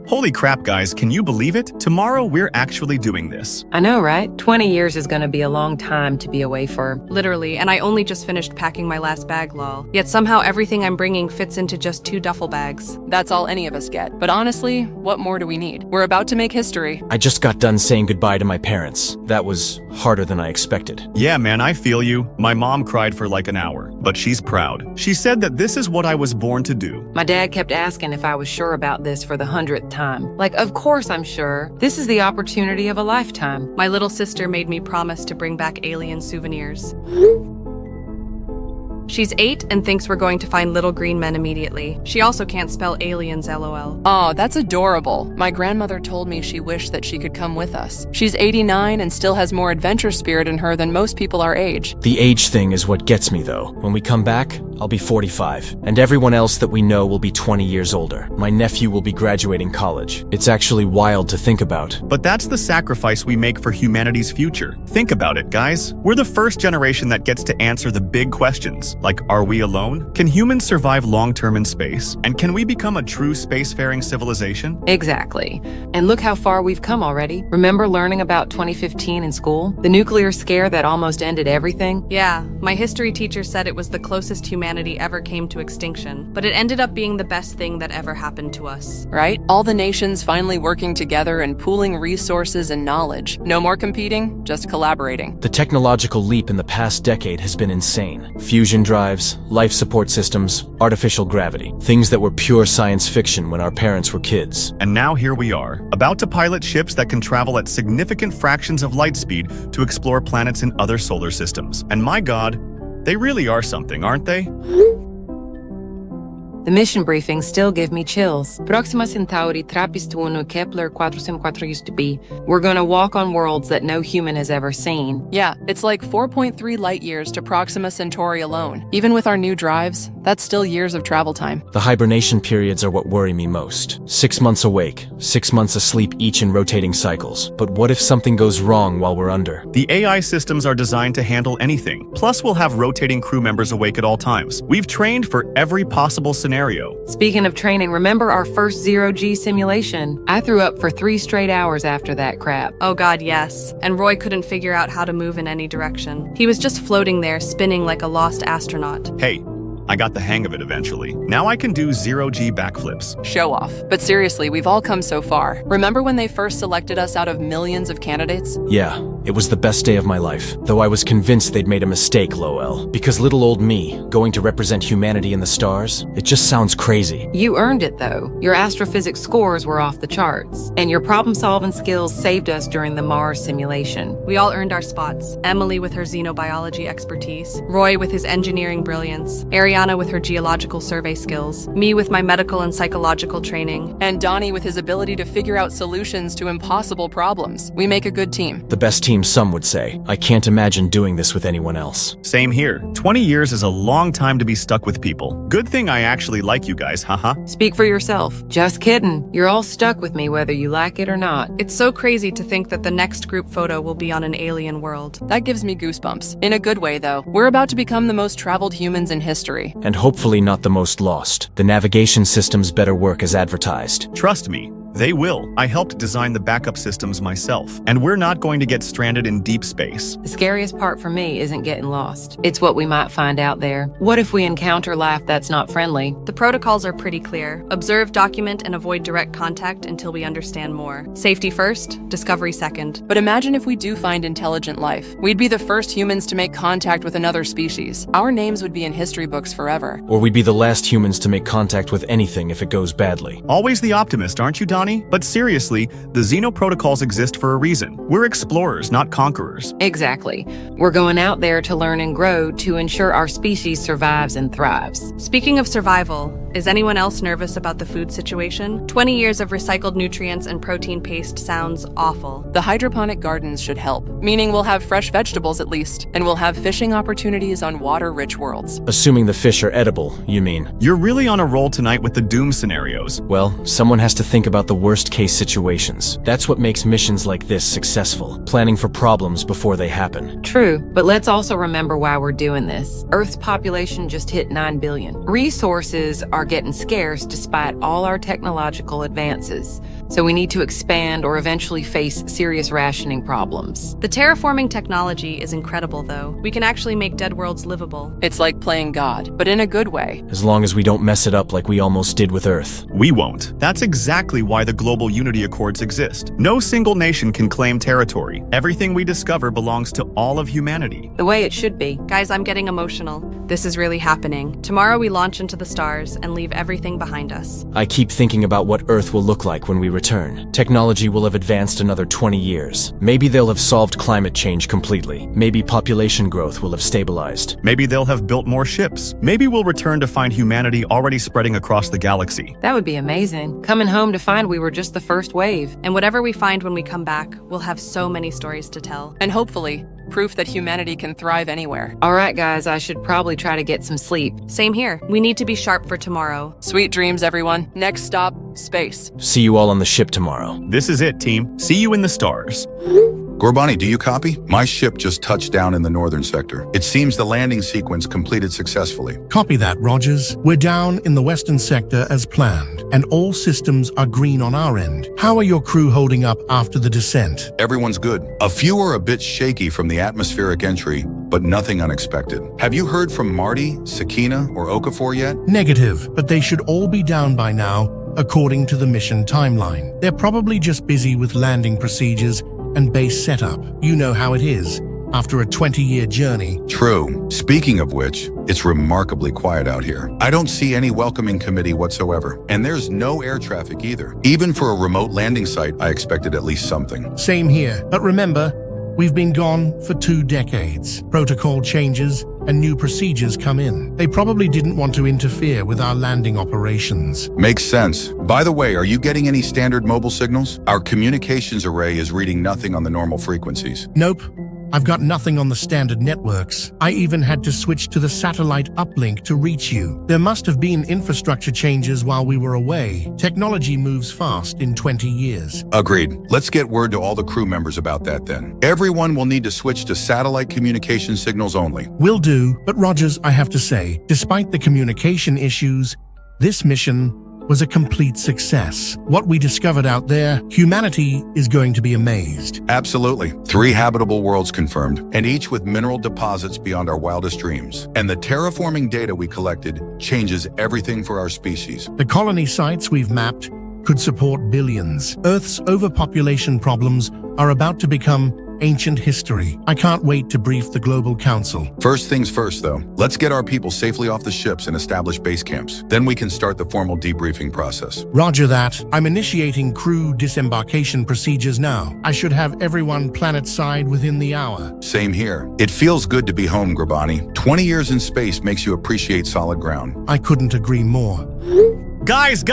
Holy crap, guys, can you believe it? Tomorrow, we're actually doing this. I know, right? 20 years is gonna be a long time to be away for. Literally, and I only just finished packing my last bag, lol. Yet somehow everything I'm bringing fits into just 2 duffel bags. That's all any of us get. But honestly, what more do we need? We're about to make history. I just got done saying goodbye to my parents. That was harder than I expected. Yeah, man, I feel you. My mom cried for like an hour, but she's proud. She said that this is what I was born to do. My dad kept asking if I was sure about this for the 100th time. Like, of course I'm sure. This is the opportunity of a lifetime. My little sister made me promise to bring back alien souvenirs. She's 8 and thinks we're going to find little green men immediately. She also can't spell aliens, lol. Oh, that's adorable. My grandmother told me she wished that she could come with us. She's 89 and still has more adventure spirit in her than most people our age. The age thing is what gets me, though. When we come back, I'll be 45, and everyone else that we know will be 20 years older. My nephew will be graduating college. It's actually wild to think about. But that's the sacrifice we make for humanity's future. Think about it, guys. We're the first generation that gets to answer the big questions. Like, are we alone? Can humans survive long-term in space? And can we become a true spacefaring civilization? Exactly. And look how far we've come already. Remember learning about 2015 in school? The nuclear scare that almost ended everything? Yeah, my history teacher said it was the closest humanity ever came to extinction, but it ended up being the best thing that ever happened to us. Right? All the nations finally working together and pooling resources and knowledge. No more competing, just collaborating. The technological leap in the past decade has been insane. Fusion drives, life support systems, artificial gravity. Things that were pure science fiction when our parents were kids. And now here we are, about to pilot ships that can travel at significant fractions of light speed to explore planets in other solar systems. And my god, they really are something, aren't they? The mission briefings still give me chills. Proxima Centauri Trappist-1 Kepler 454 used to be. We're gonna walk on worlds that no human has ever seen. Yeah, it's like 4.3 light years to Proxima Centauri alone. Even with our new drives, that's still years of travel time. The hibernation periods are what worry me most. 6 months awake, 6 months asleep each in rotating cycles. But what if something goes wrong while we're under? The AI systems are designed to handle anything. Plus, we'll have rotating crew members awake at all times. We've trained for every possible scenario. Speaking of training, remember our first zero-G simulation? I threw up for 3 straight hours after that crap. Oh god, yes. And Roy couldn't figure out how to move in any direction. He was just floating there, spinning like a lost astronaut. Hey, I got the hang of it eventually. Now I can do zero-G backflips. Show off. But seriously, we've all come so far. Remember when they first selected us out of millions of candidates? Yeah, it was the best day of my life. Though I was convinced they'd made a mistake, lol. Because little old me, going to represent humanity in the stars, it just sounds crazy. You earned it, though. Your astrophysics scores were off the charts. And your problem-solving skills saved us during the Mars simulation. We all earned our spots. Emily with her xenobiology expertise, Roy with his engineering brilliance, Ariana with her geological survey skills, me with my medical and psychological training, and Donnie with his ability to figure out solutions to impossible problems. We make a good team. The best team, some would say. I can't imagine doing this with anyone else. Same here. 20 years is a long time to be stuck with people. Good thing I actually like you guys, haha. Speak for yourself. Just kidding. You're all stuck with me whether you like it or not. It's so crazy to think that the next group photo will be on an alien world. That gives me goosebumps. In a good way, though. We're about to become the most traveled humans in history. And hopefully not the most lost. The navigation systems better work as advertised. Trust me, they will. I helped design the backup systems myself, and we're not going to get stranded in deep space. The scariest part for me isn't getting lost. It's what we might find out there. What if we encounter life that's not friendly? The protocols are pretty clear. Observe, document, and avoid direct contact until we understand more. Safety first, discovery second. But imagine if we do find intelligent life. We'd be the first humans to make contact with another species. Our names would be in history books forever. Or we'd be the last humans to make contact with anything if it goes badly. Always the optimist, aren't you, Donnie? But seriously, the Xeno protocols exist for a reason. We're explorers, not conquerors. Exactly. We're going out there to learn and grow to ensure our species survives and thrives. Speaking of survival, is anyone else nervous about the food situation? 20 years of recycled nutrients and protein paste sounds awful. The hydroponic gardens should help, meaning we'll have fresh vegetables at least, and we'll have fishing opportunities on water-rich worlds. Assuming the fish are edible, you mean? You're really on a roll tonight with the doom scenarios. Well, someone has to think about the worst-case situations. That's what makes missions like this successful, planning for problems before they happen. True, but let's also remember why we're doing this. Earth's population just hit 9 billion. Resources are getting scarce despite all our technological advances. So we need to expand or eventually face serious rationing problems. The terraforming technology is incredible, though. We can actually make dead worlds livable. It's like playing God, but in a good way. As long as we don't mess it up like we almost did with Earth. We won't. That's exactly why the Global Unity Accords exist. No single nation can claim territory. Everything we discover belongs to all of humanity. The way it should be. Guys, I'm getting emotional. This is really happening. Tomorrow we launch into the stars and leave everything behind us. I keep thinking about what Earth will look like when we return. Technology will have advanced another 20 years. Maybe they'll have solved climate change completely. Maybe population growth will have stabilized. Maybe they'll have built more ships. Maybe we'll return to find humanity already spreading across the galaxy. That would be amazing. Coming home to find we were just the first wave. And whatever we find when we come back, we'll have so many stories to tell. And hopefully, proof that humanity can thrive anywhere. All right, guys, I should probably try to get some sleep. Same here. We need to be sharp for tomorrow. Sweet dreams, everyone. Next stop, space. See you all on the ship tomorrow. This is it, team. See you in the stars. Gorbani, do you copy? My ship just touched down in the northern sector. It seems the landing sequence completed successfully. Copy that, Rogers. We're down in the western sector as planned, and all systems are green on our end. How are your crew holding up after the descent? Everyone's good. A few are a bit shaky from the atmospheric entry, but nothing unexpected. Have you heard from Marty, Sakina, or Okafor yet? Negative, but they should all be down by now, according to the mission timeline. They're probably just busy with landing procedures and base setup. You know how it is after a 20-year journey. True. Speaking of which, it's remarkably quiet out here. I don't see any welcoming committee whatsoever, and there's no air traffic either. Even for a remote landing site, I expected at least something. Same here, but remember, we've been gone for 2 decades. Protocol changes and new procedures come in. They probably didn't want to interfere with our landing operations. Makes sense. By the way, are you getting any standard mobile signals? Our communications array is reading nothing on the normal frequencies. Nope. I've got nothing on the standard networks. I even had to switch to the satellite uplink to reach you. There must have been infrastructure changes while we were away. Technology moves fast in 20 years. Agreed. Let's get word to all the crew members about that then. Everyone will need to switch to satellite communication signals only. Will do, but Rogers, I have to say, despite the communication issues, this mission was a complete success. What we discovered out there, humanity is going to be amazed. Absolutely. 3 habitable worlds confirmed, and each with mineral deposits beyond our wildest dreams. And the terraforming data we collected changes everything for our species. The colony sites we've mapped could support billions. Earth's overpopulation problems are about to become ancient history. I can't wait to brief the Global Council. First things first, though. Let's get our people safely off the ships and establish base camps. Then we can start the formal debriefing process. Roger that. I'm initiating crew disembarkation procedures now. I should have everyone planet-side within the hour. Same here. It feels good to be home, Gorbani. 20 years in space makes you appreciate solid ground. I couldn't agree more. Guys!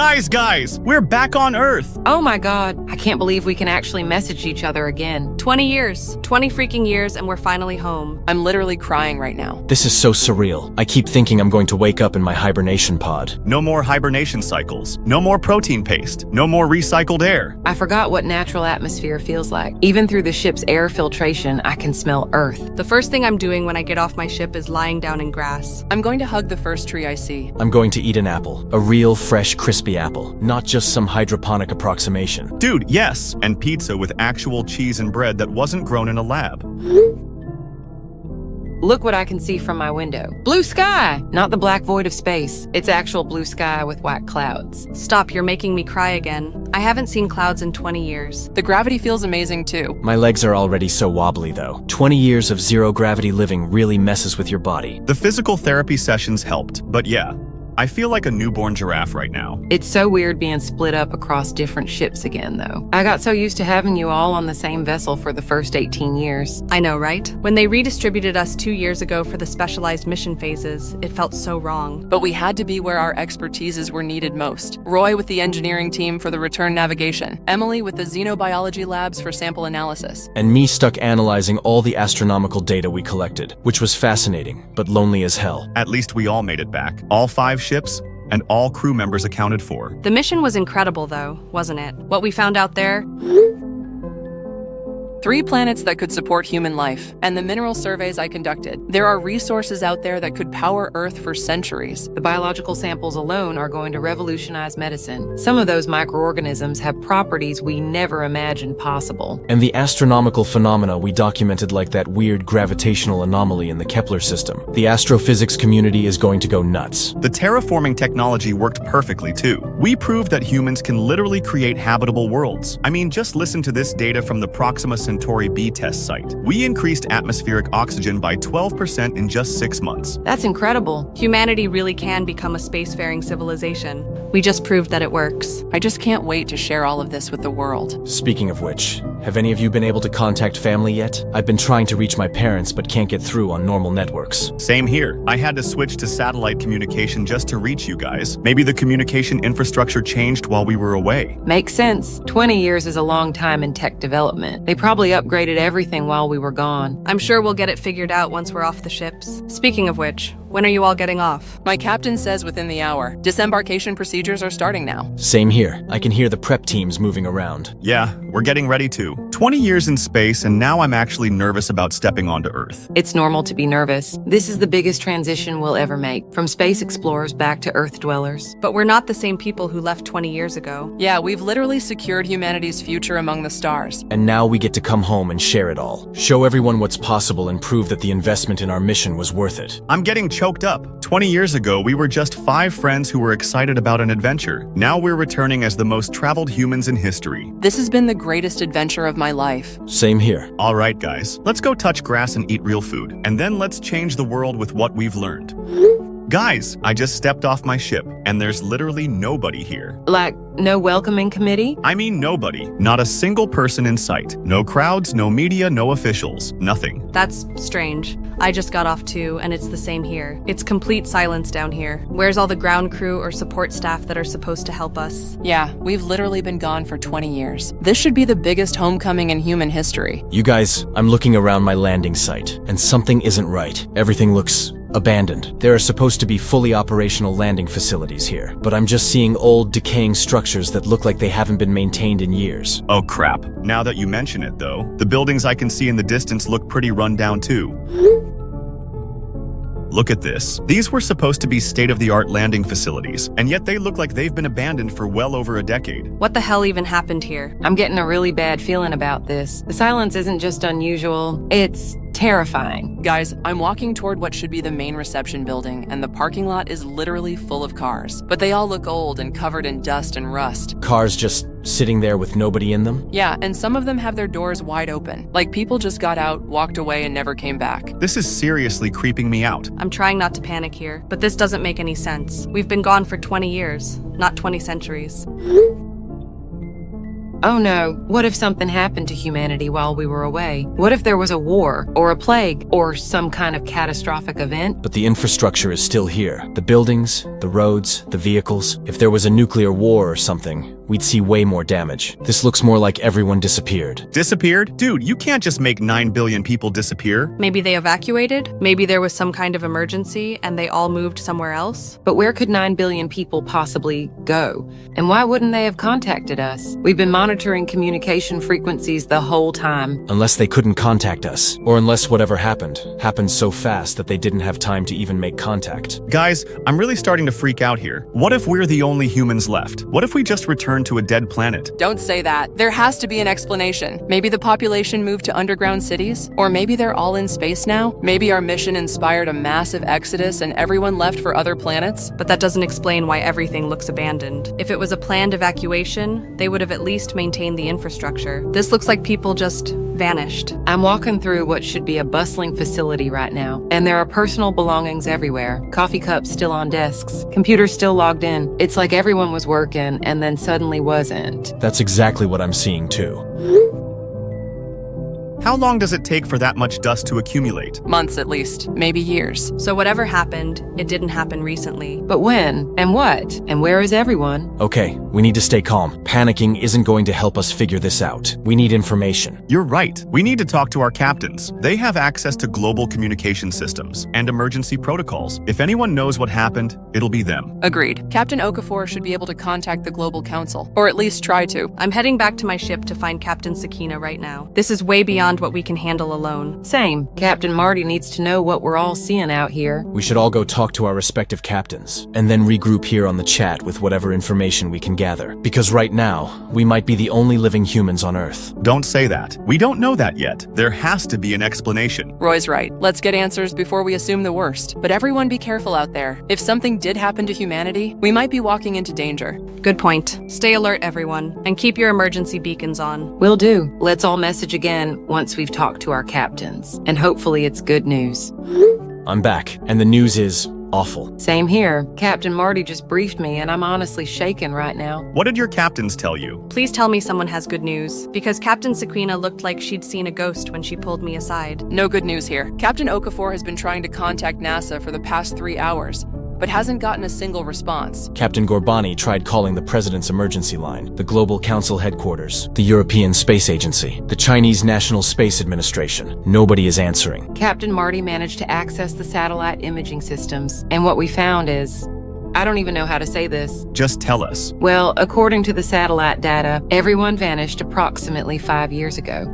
We're back on Earth! Oh my god, I can't believe we can actually message each other again. 20 years. 20 freaking years, and we're finally home. I'm literally crying right now. This is so surreal. I keep thinking I'm going to wake up in my hibernation pod. No more hibernation cycles. No more protein paste. No more recycled air. I forgot what natural atmosphere feels like. Even through the ship's air filtration, I can smell Earth. The first thing I'm doing when I get off my ship is lying down in grass. I'm going to hug the first tree I see. I'm going to eat an apple. A real, fresh, crispy apple. Not just some hydroponic approximation. Dude, yes! And pizza with actual cheese and bread that wasn't grown in a lab. Look what I can see from my window. Blue sky! Not the black void of space. It's actual blue sky with white clouds. Stop, you're making me cry again. I haven't seen clouds in 20 years. The gravity feels amazing too. My legs are already so wobbly though. 20 years of zero gravity living really messes with your body. The physical therapy sessions helped, but yeah, I feel like a newborn giraffe right now. It's so weird being split up across different ships again, though. I got so used to having you all on the same vessel for the first 18 years. I know, right? When they redistributed us 2 years ago for the specialized mission phases, it felt so wrong. But we had to be where our expertises were needed most. Roy with the engineering team for the return navigation, Emily with the xenobiology labs for sample analysis. And me stuck analyzing all the astronomical data we collected, which was fascinating, but lonely as hell. At least we all made it back. All 5 ships, and all crew members accounted for. The mission was incredible, though, wasn't it? What we found out there? 3 planets that could support human life, and the mineral surveys I conducted. There are resources out there that could power Earth for centuries. The biological samples alone are going to revolutionize medicine. Some of those microorganisms have properties we never imagined possible. And the astronomical phenomena we documented, like that weird gravitational anomaly in the Kepler system. The astrophysics community is going to go nuts. The terraforming technology worked perfectly too. We proved that humans can literally create habitable worlds. I mean, just listen to this data from the Proxima Centauri B test site. We increased atmospheric oxygen by 12% in just 6 months. That's incredible. Humanity really can become a spacefaring civilization. We just proved that it works. I just can't wait to share all of this with the world. Speaking of which, have any of you been able to contact family yet? I've been trying to reach my parents but can't get through on normal networks. Same here. I had to switch to satellite communication just to reach you guys. Maybe the communication infrastructure changed while we were away. Makes sense. 20 years is a long time in tech development. They probably upgraded everything while we were gone. I'm sure we'll get it figured out once we're off the ships. Speaking of which, when are you all getting off? My captain says within the hour. Disembarkation procedures are starting now. Same here. I can hear the prep teams moving around. Yeah, we're getting ready to. 20 years in space, and now I'm actually nervous about stepping onto Earth. It's normal to be nervous. This is the biggest transition we'll ever make, from space explorers back to Earth dwellers. But we're not the same people who left 20 years ago. Yeah, we've literally secured humanity's future among the stars. And now we get to come home and share it all. Show everyone what's possible and prove that the investment in our mission was worth it. I'm getting choked up. 20 years ago, we were just 5 friends who were excited about an adventure. Now we're returning as the most traveled humans in history. This has been the greatest adventure of my life. Same here. All right, guys, let's go touch grass and eat real food. And then let's change the world with what we've learned. Guys, I just stepped off my ship, and there's literally nobody here. Like, no welcoming committee? I mean nobody. Not a single person in sight. No crowds, no media, no officials. Nothing. That's strange. I just got off too, and it's the same here. It's complete silence down here. Where's all the ground crew or support staff that are supposed to help us? Yeah, we've literally been gone for 20 years. This should be the biggest homecoming in human history. You guys, I'm looking around my landing site, and something isn't right. Everything looks abandoned. There are supposed to be fully operational landing facilities here, but I'm just seeing old, decaying structures that look like they haven't been maintained in years. Oh crap. Now that you mention it though, the buildings I can see in the distance look pretty run down too. Look at this. These were supposed to be state-of-the-art landing facilities, and yet they look like they've been abandoned for well over a decade. What the hell even happened here? I'm getting a really bad feeling about this. The silence isn't just unusual, it's terrifying. Guys, I'm walking toward what should be the main reception building, and the parking lot is literally full of cars. But they all look old and covered in dust and rust. Cars just sitting there with nobody in them? Yeah, and some of them have their doors wide open. Like people just got out, walked away, and never came back. This is seriously creeping me out. I'm trying not to panic here, but this doesn't make any sense. We've been gone for 20 years, not 20 centuries. Oh no, what if something happened to humanity while we were away? What if there was a war, or a plague, or some kind of catastrophic event? But the infrastructure is still here. The buildings, the roads, the vehicles. If there was a nuclear war or something, we'd see way more damage. This looks more like everyone disappeared. Disappeared? Dude, you can't just make 9 billion people disappear. Maybe they evacuated? Maybe there was some kind of emergency and they all moved somewhere else? But where could 9 billion people possibly go? And why wouldn't they have contacted us? We've been monitoring communication frequencies the whole time. Unless they couldn't contact us, or unless whatever happened so fast that they didn't have time to even make contact. Guys, I'm really starting to freak out here. What if we're the only humans left? What if we just return to a dead planet? Don't say that. There has to be an explanation. Maybe the population moved to underground cities? Or maybe they're all in space now? Maybe our mission inspired a massive exodus and everyone left for other planets? But that doesn't explain why everything looks abandoned. If it was a planned evacuation, they would have at least maintained the infrastructure. This looks like people just vanished. I'm walking through what should be a bustling facility right now, and there are personal belongings everywhere. Coffee cups still on desks, computers still logged in. It's like everyone was working and then suddenly wasn't. That's exactly what I'm seeing too. How long does it take for that much dust to accumulate? Months at least, maybe years. So whatever happened, it didn't happen recently. But when? And what? And where is everyone? Okay, we need to stay calm. Panicking isn't going to help us figure this out. We need information. You're right. We need to talk to our captains. They have access to global communication systems and emergency protocols. If anyone knows what happened, it'll be them. Agreed. Captain Okafor should be able to contact the Global Council, or at least try to. I'm heading back to my ship to find Captain Sakina right now. This is way beyond what we can handle alone. Same. Captain Marty needs to know what we're all seeing out here. We should all go talk to our respective captains, and then regroup here on the chat with whatever information we can gather. Because right now, we might be the only living humans on Earth. Don't say that. We don't know that yet. There has to be an explanation. Roy's right. Let's get answers before we assume the worst. But everyone be careful out there. If something did happen to humanity, we might be walking into danger. Good point. Stay alert, everyone, and keep your emergency beacons on. Will do. Let's all message again once we've talked to our captains. And hopefully it's good news. I'm back, and the news is awful. Same here. Captain Marty just briefed me, and I'm honestly shaken right now. What did your captains tell you? Please tell me someone has good news, because Captain Sakina looked like she'd seen a ghost when she pulled me aside. No good news here. Captain Okafor has been trying to contact NASA for the past 3 hours, but hasn't gotten a single response. Captain Gorbani tried calling the President's emergency line, the Global Council headquarters, the European Space Agency, the Chinese National Space Administration. Nobody is answering. Captain Marty managed to access the satellite imaging systems, and what we found is... I don't even know how to say this. Just tell us. Well, according to the satellite data, everyone vanished approximately 5 years ago.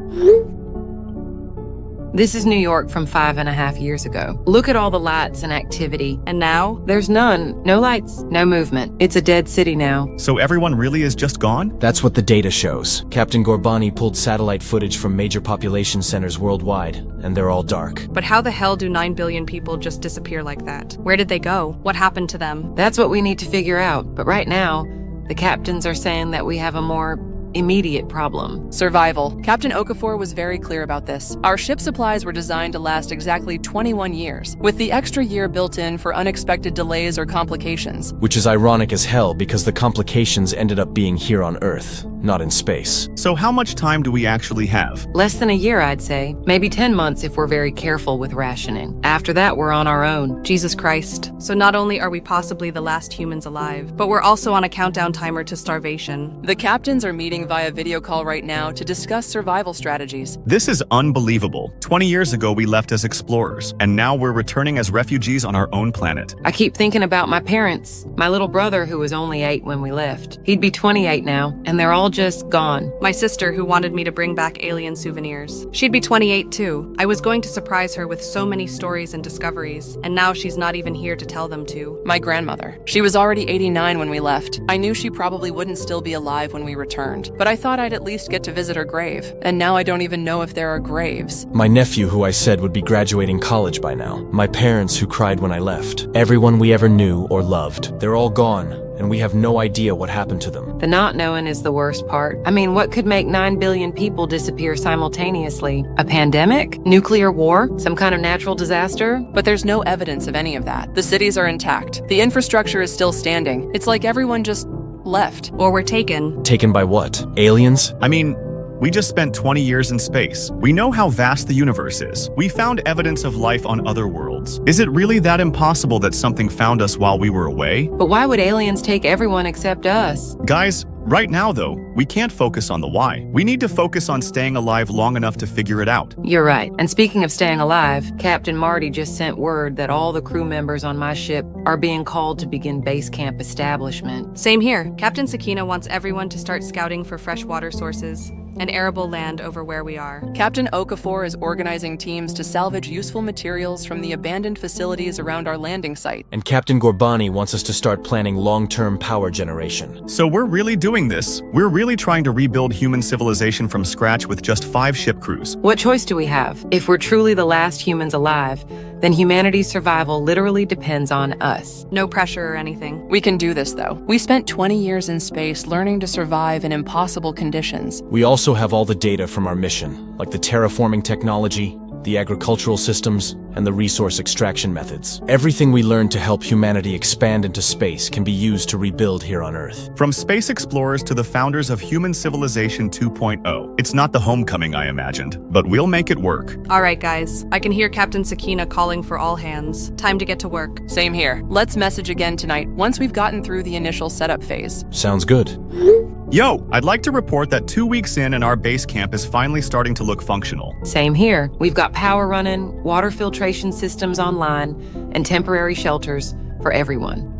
This is New York from 5.5 years ago. Look at all the lights and activity. And now? There's none. No lights, no movement. It's a dead city now. So everyone really is just gone? That's what the data shows. Captain Gorbani pulled satellite footage from major population centers worldwide, and they're all dark. But how the hell do 9 billion people just disappear like that? Where did they go? What happened to them? That's what we need to figure out. But right now, the captains are saying that we have a more immediate problem. Survival. Captain Okafor was very clear about this. Our ship supplies were designed to last exactly 21 years, with the extra year built in for unexpected delays or complications. Which is ironic as hell because the complications ended up being here on Earth, not in space. So how much time do we actually have? Less than a year, I'd say. Maybe 10 months if we're very careful with rationing. After that, we're on our own. Jesus Christ. So not only are we possibly the last humans alive, but we're also on a countdown timer to starvation. The captains are meeting via video call right now to discuss survival strategies. This is unbelievable. 20 years ago, we left as explorers, and now we're returning as refugees on our own planet. I keep thinking about my parents. My little brother, who was only 8 when we left. He'd be 28 now, and they're all just gone. My sister, who wanted me to bring back alien souvenirs. She'd be 28 too. I was going to surprise her with so many stories and discoveries, and now she's not even here to tell them to. My grandmother. She was already 89 when we left. I knew she probably wouldn't still be alive when we returned, but I thought I'd at least get to visit her grave. And now I don't even know if there are graves. My nephew, who I said would be graduating college by now. My parents, who cried when I left. Everyone we ever knew or loved. They're all gone, and we have no idea what happened to them. The not knowing is the worst part. I mean, what could make 9 billion people disappear simultaneously? A pandemic? Nuclear war? Some kind of natural disaster? But there's no evidence of any of that. The cities are intact. The infrastructure is still standing. It's like everyone just left. Or were taken. Taken by what? Aliens? I mean, we just spent 20 years in space. We know how vast the universe is. We found evidence of life on other worlds. Is it really that impossible that something found us while we were away? But why would aliens take everyone except us? Guys, right now though, we can't focus on the why. We need to focus on staying alive long enough to figure it out. You're right. And speaking of staying alive, Captain Marty just sent word that all the crew members on my ship are being called to begin base camp establishment. Same here. Captain Sakina wants everyone to start scouting for fresh water sources and arable land over where we are. Captain Okafor is organizing teams to salvage useful materials from the abandoned facilities around our landing site. And Captain Gorbani wants us to start planning long-term power generation. So we're really doing this. We're really trying to rebuild human civilization from scratch with just 5 ship crews. What choice do we have? If we're truly the last humans alive, then humanity's survival literally depends on us. No pressure or anything. We can do this, though. We spent 20 years in space learning to survive in impossible conditions. We also have all the data from our mission, like the terraforming technology, the agricultural systems, and the resource extraction methods. Everything we learned to help humanity expand into space can be used to rebuild here on Earth. From space explorers to the founders of human civilization 2.0, it's not the homecoming I imagined, but we'll make it work. All right, guys. I can hear Captain Sakina calling for all hands. Time to get to work. Same here. Let's message again tonight once we've gotten through the initial setup phase. Sounds good. Yo, I'd like to report that 2 weeks in and our base camp is finally starting to look functional. Same here. We've got power running, water filtration systems online, and temporary shelters for everyone.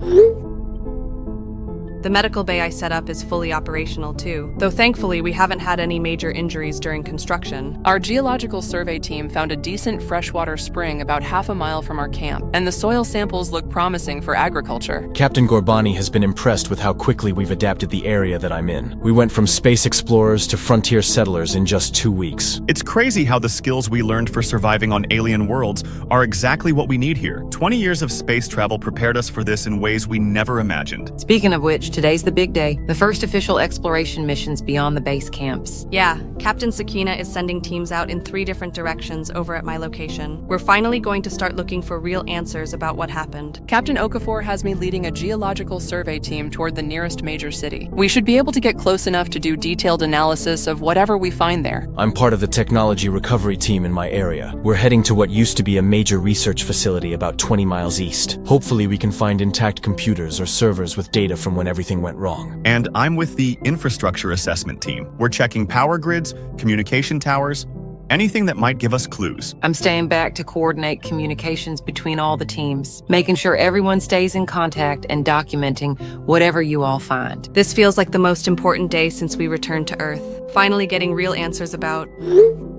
The medical bay I set up is fully operational too, though thankfully we haven't had any major injuries during construction. Our geological survey team found a decent freshwater spring about half a mile from our camp, and the soil samples look promising for agriculture. Captain Gorbani has been impressed with how quickly we've adapted the area that I'm in. We went from space explorers to frontier settlers in just 2 weeks. It's crazy how the skills we learned for surviving on alien worlds are exactly what we need here. 20 years of space travel prepared us for this in ways we never imagined. Speaking of which, today's the big day. The first official exploration missions beyond the base camps. Yeah, Captain Sakina is sending teams out in 3 different directions over at my location. We're finally going to start looking for real answers about what happened. Captain Okafor has me leading a geological survey team toward the nearest major city. We should be able to get close enough to do detailed analysis of whatever we find there. I'm part of the technology recovery team in my area. We're heading to what used to be a major research facility about 20 miles east. Hopefully we can find intact computers or servers with data from when everything went wrong. And I'm with the infrastructure assessment team. We're checking power grids, communication towers, anything that might give us clues. I'm staying back to coordinate communications between all the teams, making sure everyone stays in contact and documenting whatever you all find. This feels like the most important day since we returned to Earth. Finally getting real answers about...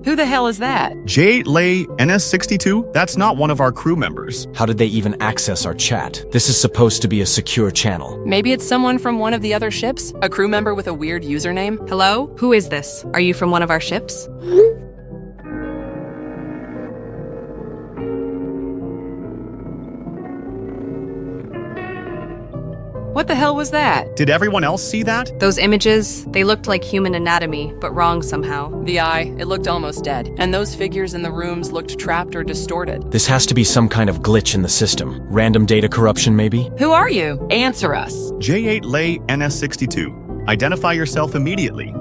Who the hell is that? J. Lay NS62? That's not one of our crew members. How did they even access our chat? This is supposed to be a secure channel. Maybe it's someone from one of the other ships? A crew member with a weird username? Hello? Who is this? Are you from one of our ships? What the hell was that? Did everyone else see that? Those images, they looked like human anatomy, but wrong somehow. The eye, it looked almost dead. And those figures in the rooms looked trapped or distorted. This has to be some kind of glitch in the system. Random data corruption, maybe? Who are you? Answer us. J8 Lay NS62. Identify yourself immediately.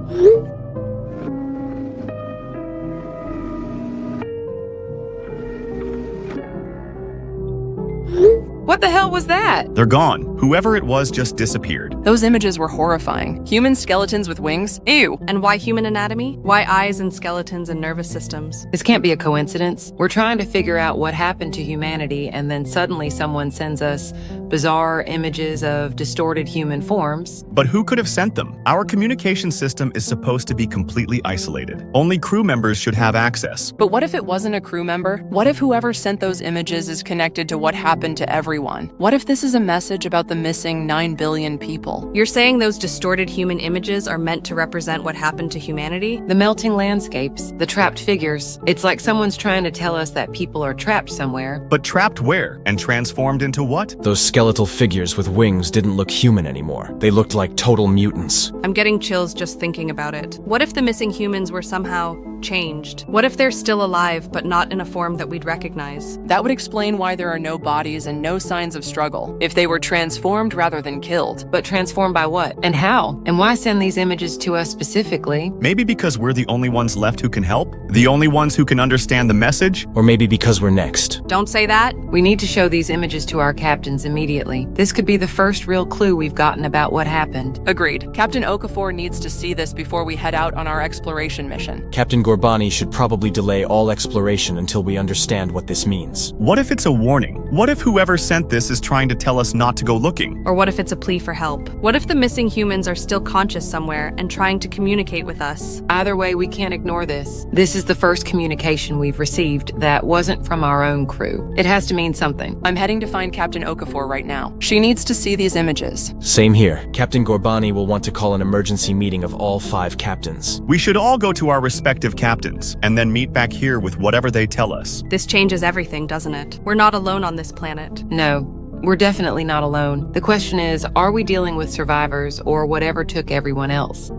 What the hell was that? They're gone. Whoever it was just disappeared. Those images were horrifying. Human skeletons with wings? Ew. And why human anatomy? Why eyes and skeletons and nervous systems? This can't be a coincidence. We're trying to figure out what happened to humanity, and then suddenly someone sends us bizarre images of distorted human forms. But who could have sent them? Our communication system is supposed to be completely isolated. Only crew members should have access. But what if it wasn't a crew member? What if whoever sent those images is connected to what happened to everyone? What if this is a message about the missing 9 billion people? You're saying those distorted human images are meant to represent what happened to humanity? The melting landscapes, the trapped figures. It's like someone's trying to tell us that people are trapped somewhere. But trapped where? And transformed into what? Those skeletal figures with wings didn't look human anymore. They looked like total mutants. I'm getting chills just thinking about it. What if the missing humans were somehow changed? What if they're still alive, but not in a form that we'd recognize? That would explain why there are no bodies and no signs of struggle. If they were transformed rather than killed. But transformed by what? And how? And why send these images to us specifically? Maybe because we're the only ones left who can help? The only ones who can understand the message? Or maybe because we're next. Don't say that. We need to show these images to our captains immediately. This could be the first real clue we've gotten about what happened. Agreed. Captain Okafor needs to see this before we head out on our exploration mission. Captain Gorbani should probably delay all exploration until we understand what this means. What if it's a warning? What if whoever sent this is trying to tell us not to go looking? Or what if it's a plea for help? What if the missing humans are still conscious somewhere and trying to communicate with us? Either way, we can't ignore this. This is the first communication we've received that wasn't from our own crew. It has to mean something. I'm heading to find Captain Okafor right now. She needs to see these images. Same here. Captain Gorbani will want to call an emergency meeting of all 5 captains. We should all go to our respective captains and then meet back here with whatever they tell us. This changes everything, doesn't it? We're not alone on this planet. No, we're definitely not alone. The question is, are we dealing with survivors or whatever took everyone else?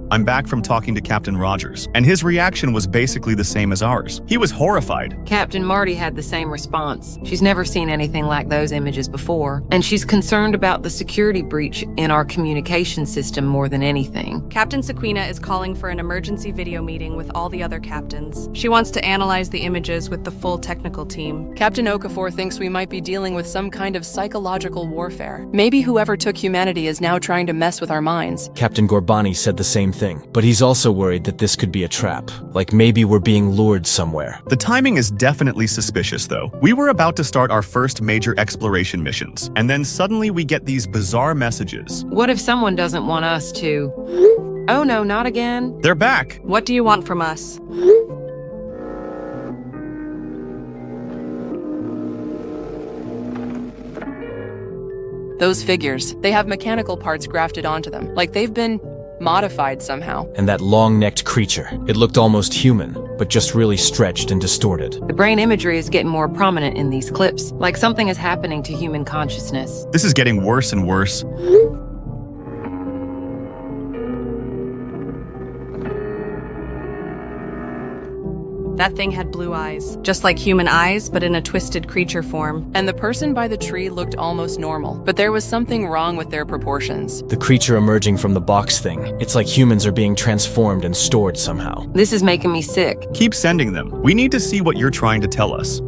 I'm back from talking to Captain Rogers, and his reaction was basically the same as ours. He was horrified. Captain Marty had the same response. She's never seen anything like those images before, and she's concerned about the security breach in our communication system more than anything. Captain Sequina is calling for an emergency video meeting with all the other captains. She wants to analyze the images with the full technical team. Captain Okafor thinks we might be dealing with some kind of psychological warfare. Maybe whoever took humanity is now trying to mess with our minds. Captain Gorbani said the same thing, but he's also worried that this could be a trap. Like maybe we're being lured somewhere. The timing is definitely suspicious, though. We were about to start our first major exploration missions, and then suddenly we get these bizarre messages. What if someone doesn't want us to? Oh no, not again. They're back! What do you want from us? Those figures, they have mechanical parts grafted onto them, like they've been modified somehow. And that long-necked creature, it looked almost human, but just really stretched and distorted. The brain imagery is getting more prominent in these clips, like something is happening to human consciousness. This is getting worse and worse. That thing had blue eyes, just like human eyes, but in a twisted creature form. And the person by the tree looked almost normal, but there was something wrong with their proportions. The creature emerging from the box thing, it's like humans are being transformed and stored somehow. This is making me sick. Keep sending them. We need to see what you're trying to tell us.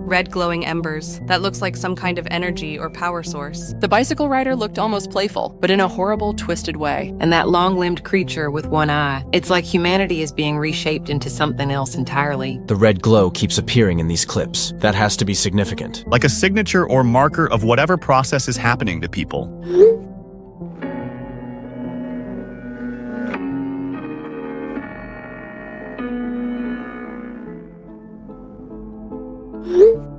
Red glowing embers. That looks like some kind of energy or power source. The bicycle rider looked almost playful, but in a horrible, twisted way. And that long-limbed creature with one eye. It's like humanity is being reshaped into something else entirely. The red glow keeps appearing in these clips. That has to be significant. Like a signature or marker of whatever process is happening to people.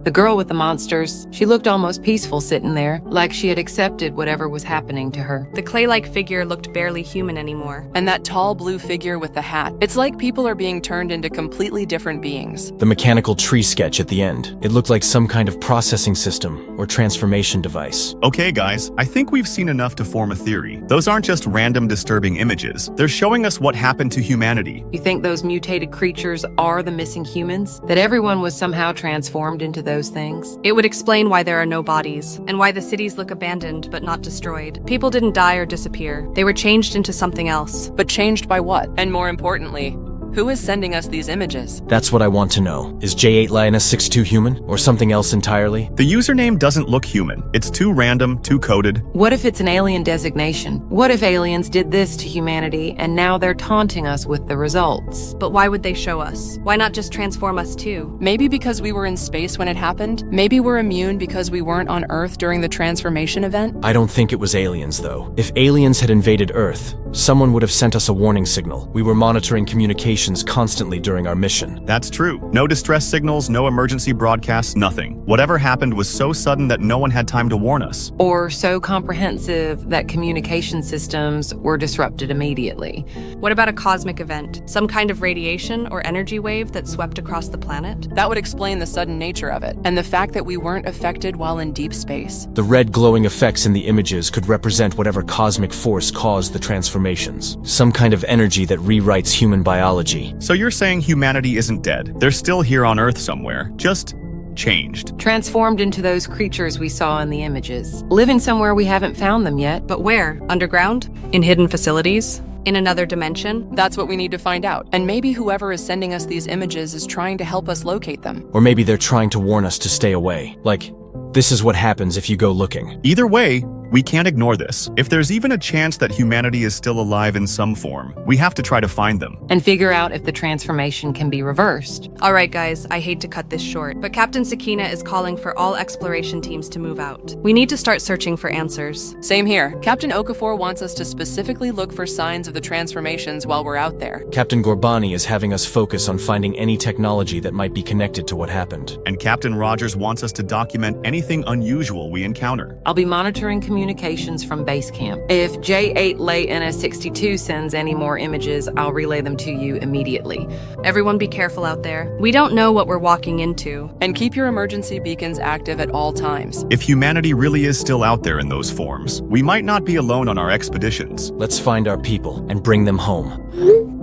The girl with the monsters, she looked almost peaceful sitting there, like she had accepted whatever was happening to her. The clay-like figure looked barely human anymore. And that tall blue figure with the hat. It's like people are being turned into completely different beings. The mechanical tree sketch at the end. It looked like some kind of processing system or transformation device. Okay, guys, I think we've seen enough to form a theory. Those aren't just random disturbing images. They're showing us what happened to humanity. You think those mutated creatures are the missing humans? That everyone was somehow transformed into those things? It would explain why there are no bodies, and why the cities look abandoned but not destroyed. People didn't die or disappear. They were changed into something else. But changed by what? And more importantly, who is sending us these images? That's what I want to know. Is J8 Lioness 62 human, or something else entirely? The username doesn't look human. It's too random, too coded. What if it's an alien designation? What if aliens did this to humanity and now they're taunting us with the results? But why would they show us? Why not just transform us too? Maybe because we were in space when it happened? Maybe we're immune because we weren't on Earth during the transformation event? I don't think it was aliens, though. If aliens had invaded Earth, someone would have sent us a warning signal. We were monitoring communications constantly during our mission. That's true. No distress signals, no emergency broadcasts, nothing. Whatever happened was so sudden that no one had time to warn us. Or so comprehensive that communication systems were disrupted immediately. What about a cosmic event? Some kind of radiation or energy wave that swept across the planet? That would explain the sudden nature of it, and the fact that we weren't affected while in deep space. The red glowing effects in the images could represent whatever cosmic force caused the transformations. Some kind of energy that rewrites human biology. So you're saying humanity isn't dead. They're still here on Earth somewhere. Just changed. Transformed into those creatures we saw in the images. Living somewhere we haven't found them yet. But where? Underground? In hidden facilities? In another dimension? That's what we need to find out. And maybe whoever is sending us these images is trying to help us locate them. Or maybe they're trying to warn us to stay away. Like, this is what happens if you go looking. Either way, we can't ignore this. If there's even a chance that humanity is still alive in some form, we have to try to find them. And figure out if the transformation can be reversed. Alright guys, I hate to cut this short, but Captain Sequina is calling for all exploration teams to move out. We need to start searching for answers. Same here. Captain Okafor wants us to specifically look for signs of the transformations while we're out there. Captain Gorbani is having us focus on finding any technology that might be connected to what happened. And Captain Rogers wants us to document anything unusual we encounter. I'll be monitoring communications communications from base camp. If J8 Lay NS62 sends any more images, I'll relay them to you immediately. Everyone be careful out there. We don't know what we're walking into. And keep your emergency beacons active at all times. If humanity really is still out there in those forms, we might not be alone on our expeditions. Let's find our people and bring them home.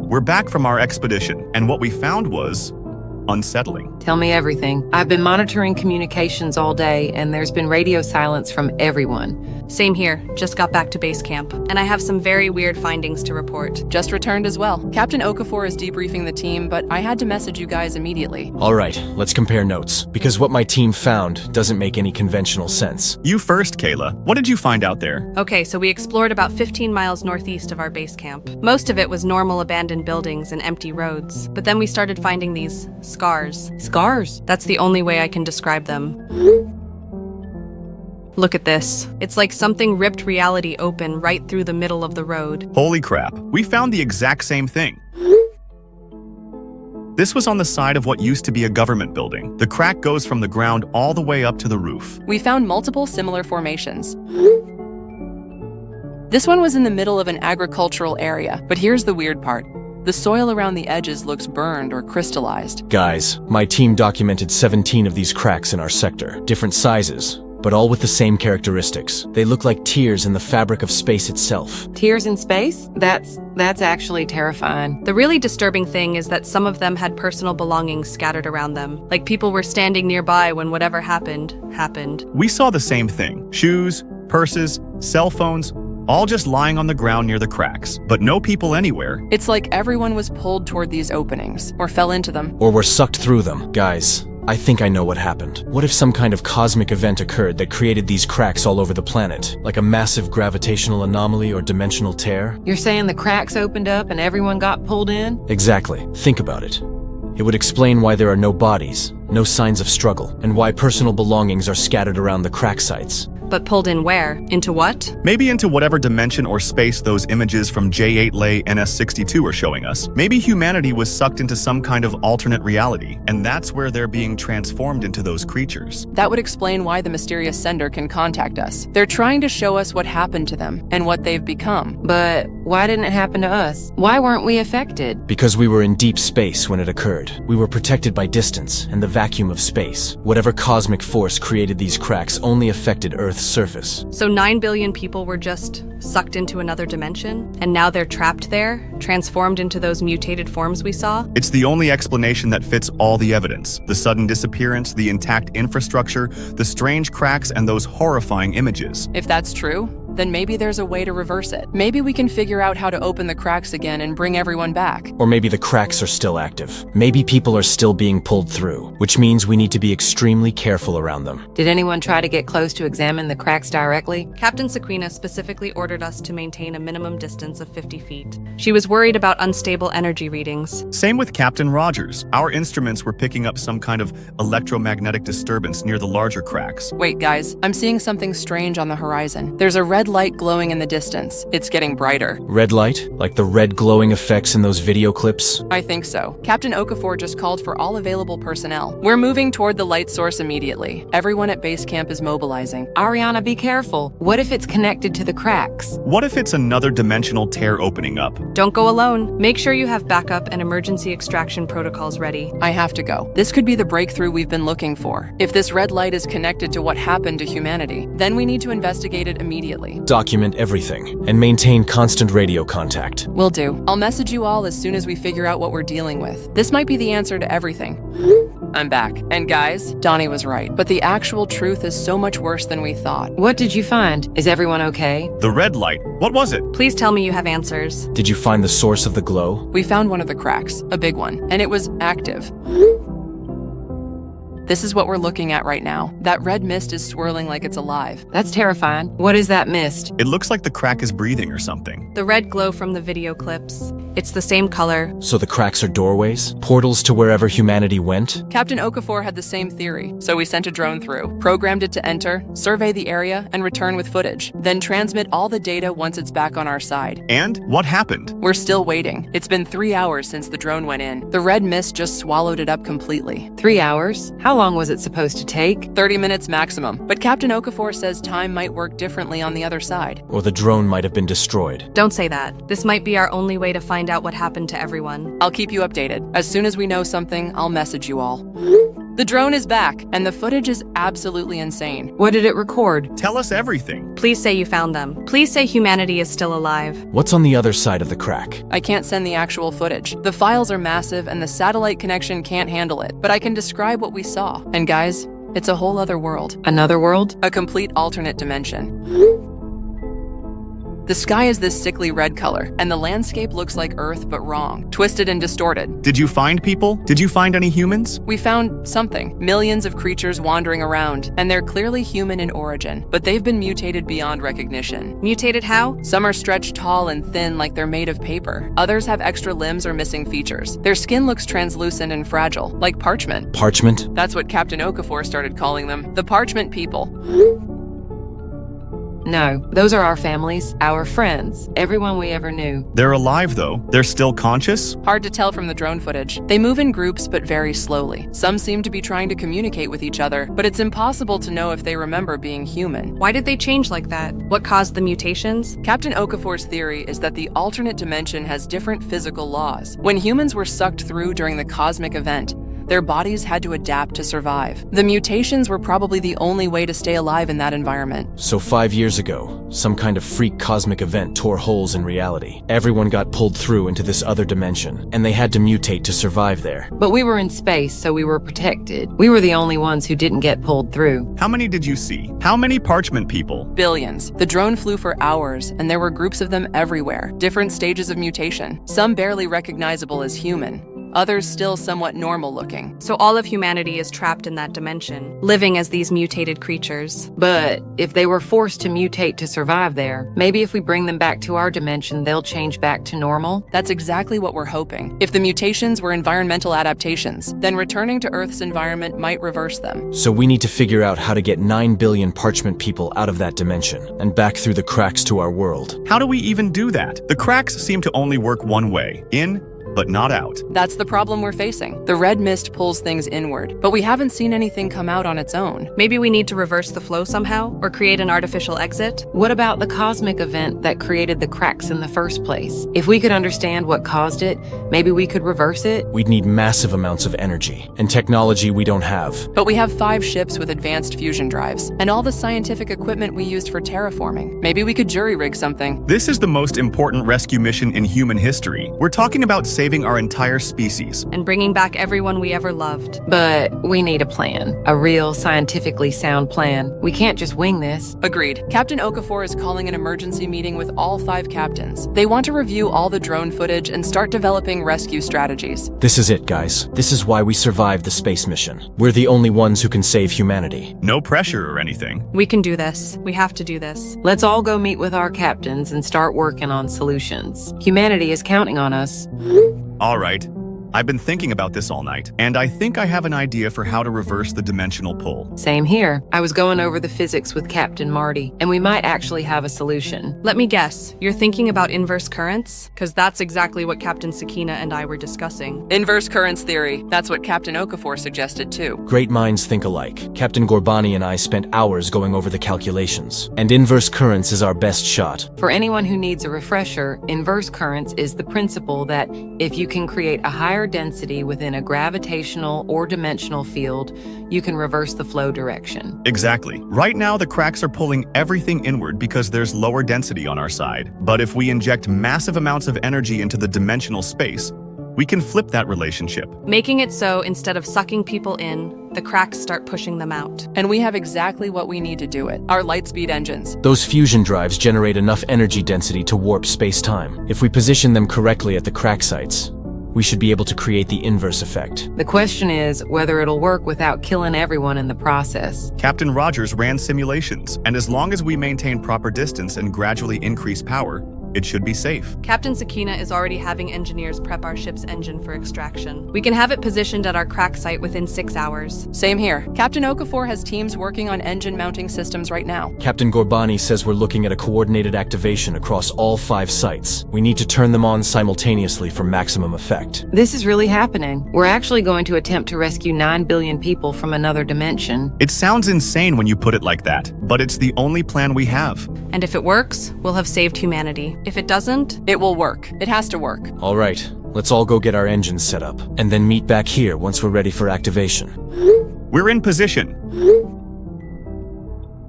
We're back from our expedition, and what we found was unsettling. Tell me everything. I've been monitoring communications all day, and there's been radio silence from everyone. Same here. Just got back to base camp. And I have some very weird findings to report. Just returned as well. Captain Okafor is debriefing the team, but I had to message you guys immediately. All right, let's compare notes, because what my team found doesn't make any conventional sense. You first, Kayla. What did you find out there? Okay, so we explored about 15 miles northeast of our base camp. Most of it was normal abandoned buildings and empty roads. But then we started finding these scars. Scars? That's the only way I can describe them. Look at this. It's like something ripped reality open right through the middle of the road. Holy crap. We found the exact same thing. This was on the side of what used to be a government building. The crack goes from the ground all the way up to the roof. We found multiple similar formations. This one was in the middle of an agricultural area, but here's the weird part. The soil around the edges looks burned or crystallized. Guys, my team documented 17 of these cracks in our sector, different sizes, but all with the same characteristics. They look like tears in the fabric of space itself. Tears in space? That's actually terrifying. The really disturbing thing is that some of them had personal belongings scattered around them, like people were standing nearby when whatever happened. We saw the same thing. Shoes, purses, cell phones, all just lying on the ground near the cracks, but no people anywhere. It's like everyone was pulled toward these openings, or fell into them. Or were sucked through them. Guys, I think I know what happened. What if some kind of cosmic event occurred that created these cracks all over the planet? Like a massive gravitational anomaly or dimensional tear? You're saying the cracks opened up and everyone got pulled in? Exactly. Think about it. It would explain why there are no bodies, no signs of struggle, and why personal belongings are scattered around the crack sites. But pulled in where? Into what? Maybe into whatever dimension or space those images from J8 Lay NS62 are showing us. Maybe humanity was sucked into some kind of alternate reality, and that's where they're being transformed into those creatures. That would explain why the mysterious sender can contact us. They're trying to show us what happened to them and what they've become. But why didn't it happen to us? Why weren't we affected? Because we were in deep space when it occurred. We were protected by distance and the vacuum of space. Whatever cosmic force created these cracks only affected Earth's surface. So 9 billion people were just sucked into another dimension, and now they're trapped there, transformed into those mutated forms we saw? It's the only explanation that fits all the evidence. The sudden disappearance, the intact infrastructure, the strange cracks, and those horrifying images. If that's true, then maybe there's a way to reverse it. Maybe we can figure out how to open the cracks again and bring everyone back. Or maybe the cracks are still active. Maybe people are still being pulled through, which means we need to be extremely careful around them. Did anyone try to get close to examine the cracks directly? Captain Sequina specifically ordered us to maintain a minimum distance of 50 feet. She was worried about unstable energy readings. Same with Captain Rogers. Our instruments were picking up some kind of electromagnetic disturbance near the larger cracks. Wait, guys, I'm seeing something strange on the horizon. There's a red light glowing in the distance. It's getting brighter. Red light? Like the red glowing effects in those video clips? I think so. Captain Okafor just called for all available personnel. We're moving toward the light source immediately. Everyone at base camp is mobilizing. Ariana, be careful. What if it's connected to the cracks? What if it's another dimensional tear opening up? Don't go alone. Make sure you have backup and emergency extraction protocols ready. I have to go. This could be the breakthrough we've been looking for. If this red light is connected to what happened to humanity, then we need to investigate it immediately. Document everything and maintain constant radio contact. Will do. I'll message you all as soon as we figure out what we're dealing with. This might be the answer to everything. I'm back. And guys, Donnie was right, but the actual truth is so much worse than we thought. What did you find? Is everyone okay? The red light. What was it? Please tell me you have answers. Did you find the source of the glow? We found one of the cracks, a big one, and it was active. This is what we're looking at right now. That red mist is swirling like it's alive. That's terrifying. What is that mist? It looks like the crack is breathing or something. The red glow from the video clips. It's the same color. So the cracks are doorways? Portals to wherever humanity went? Captain Okafor had the same theory, so we sent a drone through, programmed it to enter, survey the area, and return with footage, then transmit all the data once it's back on our side. And what happened? We're still waiting. It's been 3 hours since the drone went in. The red mist just swallowed it up completely. 3 hours? How long was it supposed to take? 30 minutes maximum, but Captain Okafor says time might work differently on the other side. Or the drone might have been destroyed. Don't say that. This might be our only way to find out what happened to everyone. I'll keep you updated. As soon as we know something, I'll message you all. The drone is back, and the footage is absolutely insane. What did it record? Tell us everything. Please say you found them. Please say humanity is still alive. What's on the other side of the crack? I can't send the actual footage. The files are massive, and the satellite connection can't handle it, but I can describe what we saw. And guys, it's a whole other world. Another world? A complete alternate dimension. The sky is this sickly red color, and the landscape looks like Earth but wrong, twisted and distorted. Did you find people? Did you find any humans? We found something. Millions of creatures wandering around, and they're clearly human in origin, but they've been mutated beyond recognition. Mutated how? Some are stretched tall and thin like they're made of paper. Others have extra limbs or missing features. Their skin looks translucent and fragile, like parchment. Parchment? That's what Captain Okafor started calling them, the Parchment people. No, those are our families, our friends, everyone we ever knew. They're alive, though. They're still conscious? Hard to tell from the drone footage. They move in groups but very slowly. Some seem to be trying to communicate with each other, but it's impossible to know if they remember being human. Why did they change like that? What caused the mutations? Captain Okafor's theory is that the alternate dimension has different physical laws. When humans were sucked through during the cosmic event, their bodies had to adapt to survive. The mutations were probably the only way to stay alive in that environment. So 5 years ago, some kind of freak cosmic event tore holes in reality. Everyone got pulled through into this other dimension, and they had to mutate to survive there. But we were in space, so we were protected. We were the only ones who didn't get pulled through. How many did you see? How many parchment people? Billions. The drone flew for hours, and there were groups of them everywhere, different stages of mutation. Some barely recognizable as human. Others still somewhat normal looking. So all of humanity is trapped in that dimension, living as these mutated creatures. But if they were forced to mutate to survive there, maybe if we bring them back to our dimension, they'll change back to normal? That's exactly what we're hoping. If the mutations were environmental adaptations, then returning to Earth's environment might reverse them. So we need to figure out how to get 9 billion parchment people out of that dimension and back through the cracks to our world. How do we even do that? The cracks seem to only work one way, in, but not out. That's the problem we're facing. The red mist pulls things inward, but we haven't seen anything come out on its own. Maybe we need to reverse the flow somehow, or create an artificial exit? What about the cosmic event that created the cracks in the first place? If we could understand what caused it, maybe we could reverse it? We'd need massive amounts of energy and technology we don't have. But we have 5 ships with advanced fusion drives, and all the scientific equipment we used for terraforming. Maybe we could jury-rig something. This is the most important rescue mission in human history. We're talking about saving our entire species. And bringing back everyone we ever loved. But we need a plan. A real, scientifically sound plan. We can't just wing this. Agreed. Captain Okafor is calling an emergency meeting with all 5 captains. They want to review all the drone footage and start developing rescue strategies. This is it, guys. This is why we survived the space mission. We're the only ones who can save humanity. No pressure or anything. We can do this. We have to do this. Let's all go meet with our captains and start working on solutions. Humanity is counting on us. All right. I've been thinking about this all night, and I think I have an idea for how to reverse the dimensional pull. Same here. I was going over the physics with Captain Marty, and we might actually have a solution. Let me guess, you're thinking about inverse currents? Because that's exactly what Captain Sakina and I were discussing. Inverse currents theory. That's what Captain Okafor suggested too. Great minds think alike. Captain Gorbani and I spent hours going over the calculations, and inverse currents is our best shot. For anyone who needs a refresher, inverse currents is the principle that if you can create a higher density within a gravitational or dimensional field, you can reverse the flow direction. Exactly. Right now, the cracks are pulling everything inward because there's lower density on our side. But if we inject massive amounts of energy into the dimensional space, we can flip that relationship. Making it so instead of sucking people in, the cracks start pushing them out. And we have exactly what we need to do it. Our lightspeed engines. Those fusion drives generate enough energy density to warp space-time. If we position them correctly at the crack sites, we should be able to create the inverse effect. The question is whether it'll work without killing everyone in the process. Captain Rogers ran simulations, and as long as we maintain proper distance and gradually increase power, It should be safe. Captain Sakina is already having engineers prep our ship's engine for extraction. We can have it positioned at our crack site within 6 hours. Same here. Captain Okafor has teams working on engine mounting systems right now. Captain Gorbani says we're looking at a coordinated activation across all 5 sites. We need to turn them on simultaneously for maximum effect. This is really happening. We're actually going to attempt to rescue 9 billion people from another dimension. It sounds insane when you put it like that, but it's the only plan we have. And if it works, we'll have saved humanity. If it doesn't, It will work. It has to work. All right, let's all go get our engines set up, and then meet back here once we're ready for activation. We're in position.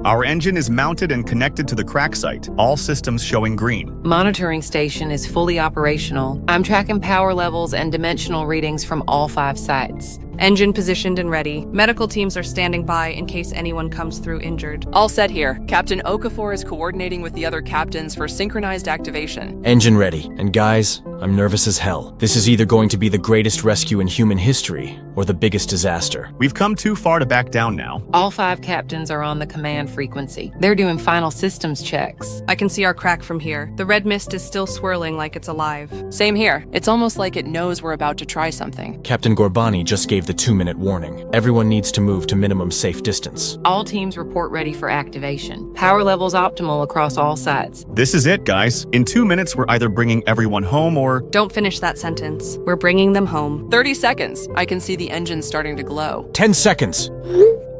Our engine is mounted and connected to the crack site, all systems showing green. Monitoring station is fully operational. I'm tracking power levels and dimensional readings from all 5 sites. engine positioned and ready. Medical teams are standing by in case anyone comes through injured. All set here. Captain Okafor is coordinating with the other captains for synchronized activation. Engine ready. And guys, I'm nervous as hell. This is either going to be the greatest rescue in human history or the biggest disaster. We've come too far to back down now. All 5 captains are on the command frequency. They're doing final systems checks. I can see our crack from here. The red mist is still swirling like it's alive. Same here. It's almost like it knows we're about to try something. Captain Gorbani just gave the 2-minute warning. Everyone needs to move to minimum safe distance. All teams report ready for activation. Power levels optimal across all sites. This is it, guys. In 2 minutes, we're either bringing everyone home or... Don't finish that sentence. We're bringing them home. 30 seconds. I can see the engine starting to glow. 10 seconds.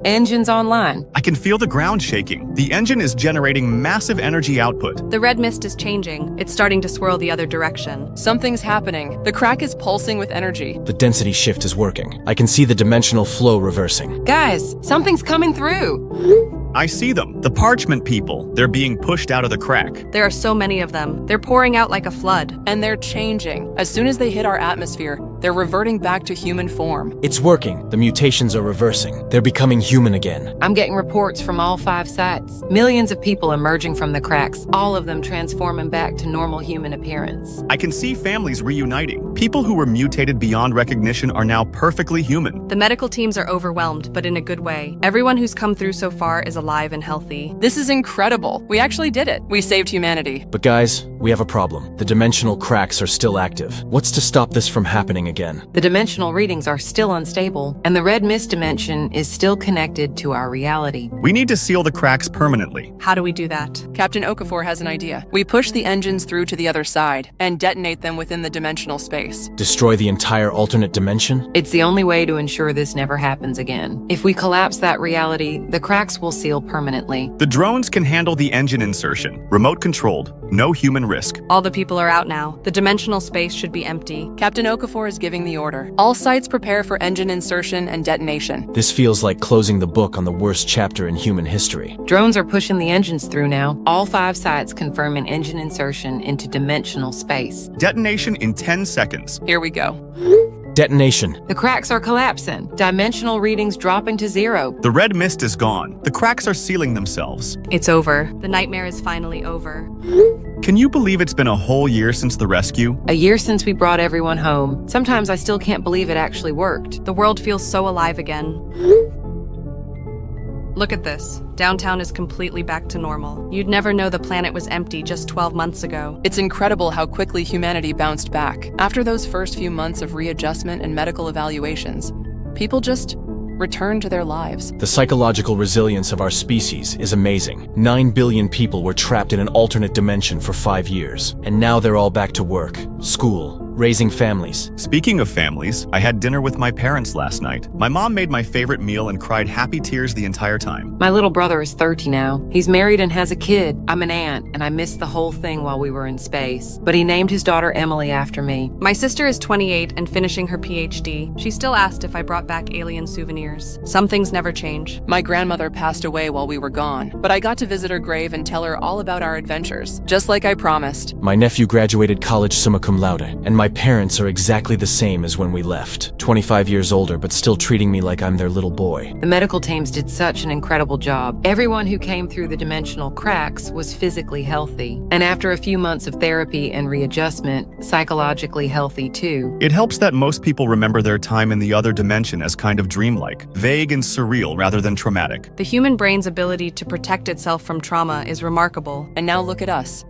Engines online. I can feel the ground shaking. The engine is generating massive energy output. The red mist is changing. It's starting to swirl the other direction. Something's happening. The crack is pulsing with energy. The density shift is working. I can see the dimensional flow reversing. Guys, something's coming through. I see them. The Parchment people. They're being pushed out of the crack. There are so many of them. They're pouring out like a flood. And they're changing. As soon as they hit our atmosphere, they're reverting back to human form. It's working. The mutations are reversing. They're becoming human again. I'm getting reports from all 5 sites. Millions of people emerging from the cracks, all of them transforming back to normal human appearance. I can see families reuniting. People who were mutated beyond recognition are now perfectly human. The medical teams are overwhelmed, but in a good way. Everyone who's come through so far is alive and healthy. This is incredible. We actually did it. We saved humanity. But guys, we have a problem. The dimensional cracks are still active. What's to stop this from happening again? The dimensional readings are still unstable, and the red mist dimension is still connected to our reality. We need to seal the cracks permanently. How do we do that? Captain Okafor has an idea. We push the engines through to the other side and detonate them within the dimensional space. Destroy the entire alternate dimension? It's the only way to ensure this never happens again. If we collapse that reality, the cracks will seal permanently. The drones can handle the engine insertion. Remote controlled. No human risk. All the people are out now. The dimensional space should be empty. Captain Okafor is giving the order. All sites prepare for engine insertion and detonation. This feels like closing the book on the worst chapter in human history. Drones are pushing the engines through now. All 5 sites confirm an engine insertion into dimensional space. Detonation in 10 seconds. Here we go. Detonation. The cracks are collapsing. Dimensional readings dropping to 0. The red mist is gone. The cracks are sealing themselves. It's over. The nightmare is finally over. Can you believe it's been a whole year since the rescue? A year since we brought everyone home. Sometimes I still can't believe it actually worked. The world feels so alive again. Look at this. Downtown is completely back to normal. You'd never know the planet was empty just 12 months ago. It's incredible how quickly humanity bounced back. After those first few months of readjustment and medical evaluations, people just returned to their lives. The psychological resilience of our species is amazing. 9 billion people were trapped in an alternate dimension for 5 years, and now they're all back to work, school, raising families. Speaking of families, I had dinner with my parents last night. My mom made my favorite meal and cried happy tears the entire time. My little brother is 30 now. He's married and has a kid. I'm an aunt, and I missed the whole thing while we were in space. But he named his daughter Emily after me. My sister is 28 and finishing her PhD. She still asked if I brought back alien souvenirs. Some things never change. My grandmother passed away while we were gone, but I got to visit her grave and tell her all about our adventures, just like I promised. My nephew graduated college summa cum laude, and my parents are exactly the same as when we left. 25 years older, but still treating me like I'm their little boy. The medical teams did such an incredible job. Everyone who came through the dimensional cracks was physically healthy. And after a few months of therapy and readjustment, psychologically healthy too. It helps that most people remember their time in the other dimension as kind of dreamlike, vague and surreal rather than traumatic. The human brain's ability to protect itself from trauma is remarkable. And now look at us.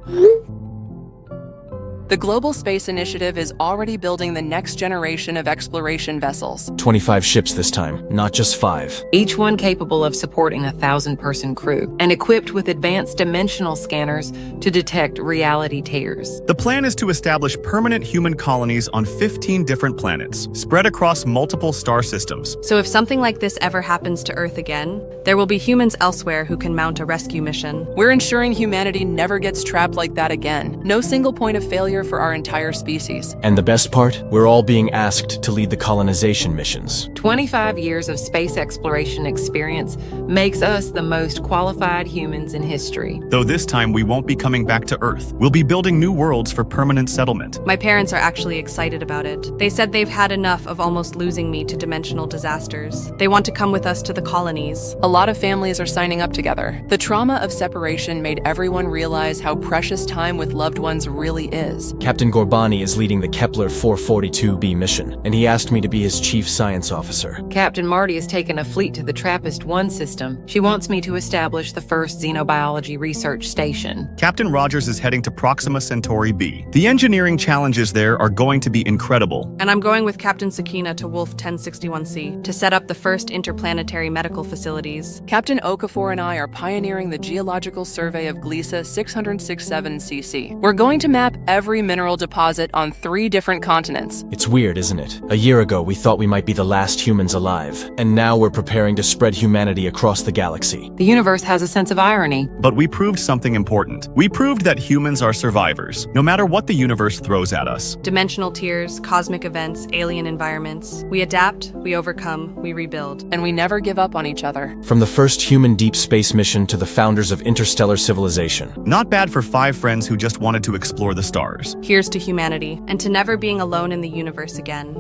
The Global Space Initiative is already building the next generation of exploration vessels. 25 ships this time, not just 5. Each one capable of supporting a 1,000-person crew and equipped with advanced dimensional scanners to detect reality tears. The plan is to establish permanent human colonies on 15 different planets, spread across multiple star systems. So if something like this ever happens to Earth again, there will be humans elsewhere who can mount a rescue mission. We're ensuring humanity never gets trapped like that again. No single point of failure for our entire species. And the best part? We're all being asked to lead the colonization missions. 25 years of space exploration experience makes us the most qualified humans in history. Though this time we won't be coming back to Earth. We'll be building new worlds for permanent settlement. My parents are actually excited about it. They said they've had enough of almost losing me to dimensional disasters. They want to come with us to the colonies. A lot of families are signing up together. The trauma of separation made everyone realize how precious time with loved ones really is. Captain Gorbani is leading the Kepler 442b mission, and he asked me to be his chief science officer. Captain Marty has taken a fleet to the TRAPPIST-1 system. She wants me to establish the first xenobiology research station. Captain Rogers is heading to Proxima Centauri B. The engineering challenges there are going to be incredible. And I'm going with Captain Sakina to Wolf 1061C to set up the first interplanetary medical facilities. Captain Okafor and I are pioneering the geological survey of Gliese 667cc. We're going to map every mineral deposit on 3 different continents. It's weird, isn't it? A year ago, we thought we might be the last humans alive, and now we're preparing to spread humanity across the galaxy. The universe has a sense of irony. But we proved something important. We proved that humans are survivors, no matter what the universe throws at us. Dimensional tiers, cosmic events, alien environments. We adapt, we overcome, we rebuild. And we never give up on each other. From the first human deep space mission to the founders of interstellar civilization. Not bad for 5 friends who just wanted to explore the stars. Here's to humanity, and to never being alone in the universe again.